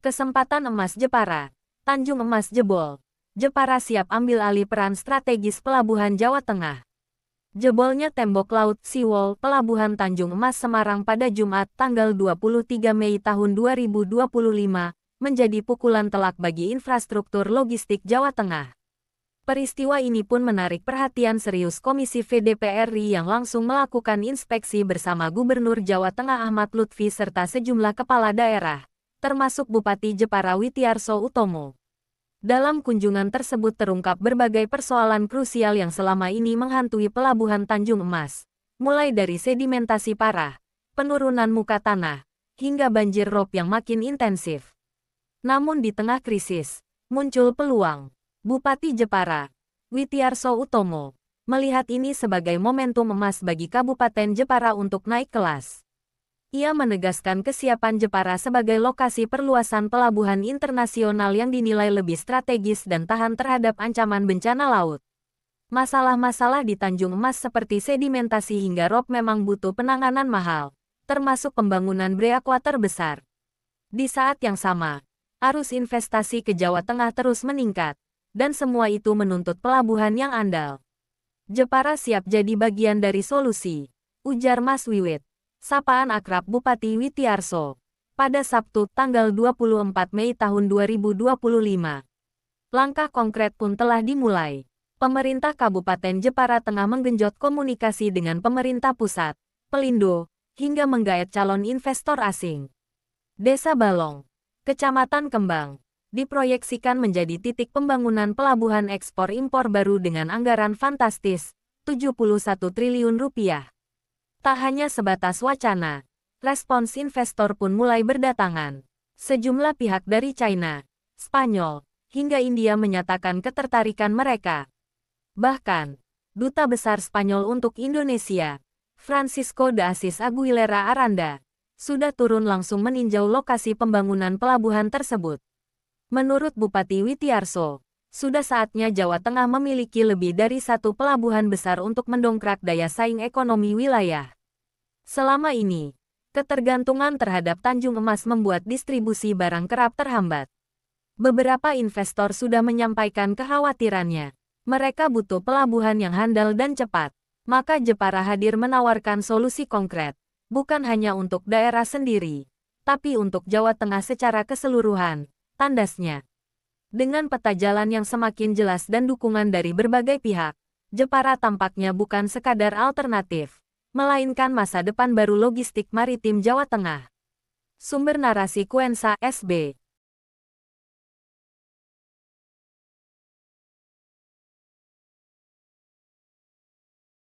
Kesempatan emas Jepara. Tanjung Emas jebol. Jepara siap ambil alih peran strategis pelabuhan Jawa Tengah. Jebolnya tembok laut seawall Pelabuhan Tanjung Emas Semarang pada Jumat tanggal 23 Mei tahun 2025 menjadi pukulan telak bagi infrastruktur logistik Jawa Tengah. Peristiwa ini pun menarik perhatian serius Komisi VDP RI yang langsung melakukan inspeksi bersama Gubernur Jawa Tengah Ahmad Lutfi serta sejumlah kepala daerah, termasuk Bupati Jepara Witiarso Utomo. Dalam kunjungan tersebut terungkap berbagai persoalan krusial yang selama ini menghantui Pelabuhan Tanjung Emas, mulai dari sedimentasi parah, penurunan muka tanah, hingga banjir rob yang makin intensif. Namun di tengah krisis, muncul peluang. Bupati Jepara, Witiarso Utomo, melihat ini sebagai momentum emas bagi Kabupaten Jepara untuk naik kelas. Ia menegaskan kesiapan Jepara sebagai lokasi perluasan pelabuhan internasional yang dinilai lebih strategis dan tahan terhadap ancaman bencana laut. Masalah-masalah di Tanjung Emas seperti sedimentasi hingga rob memang butuh penanganan mahal, termasuk pembangunan breakwater besar. Di saat yang sama, arus investasi ke Jawa Tengah terus meningkat, dan semua itu menuntut pelabuhan yang andal. Jepara siap jadi bagian dari solusi, ujar Mas Wiwit, sapaan akrab Bupati Witiarso, pada Sabtu tanggal 24 Mei tahun 2025. Langkah konkret pun telah dimulai. Pemerintah Kabupaten Jepara tengah menggenjot komunikasi dengan pemerintah pusat, Pelindo, hingga menggaet calon investor asing. Desa Balong, Kecamatan Kembang, diproyeksikan menjadi titik pembangunan pelabuhan ekspor-impor baru dengan anggaran fantastis, 71 triliun rupiah. Tak hanya sebatas wacana, respons investor pun mulai berdatangan. Sejumlah pihak dari China, Spanyol, hingga India menyatakan ketertarikan mereka. Bahkan, Duta Besar Spanyol untuk Indonesia, Francisco de Assis Aguilera Aranda, sudah turun langsung meninjau lokasi pembangunan pelabuhan tersebut. Menurut Bupati Witiarso, sudah saatnya Jawa Tengah memiliki lebih dari satu pelabuhan besar untuk mendongkrak daya saing ekonomi wilayah. Selama ini, ketergantungan terhadap Tanjung Emas membuat distribusi barang kerap terhambat. Beberapa investor sudah menyampaikan kekhawatirannya. Mereka butuh pelabuhan yang handal dan cepat. Maka Jepara hadir menawarkan solusi konkret, bukan hanya untuk daerah sendiri, tapi untuk Jawa Tengah secara keseluruhan, tandasnya. Dengan peta jalan yang semakin jelas dan dukungan dari berbagai pihak, Jepara tampaknya bukan sekadar alternatif, melainkan masa depan baru logistik maritim Jawa Tengah. Sumber narasi Kuensa SB.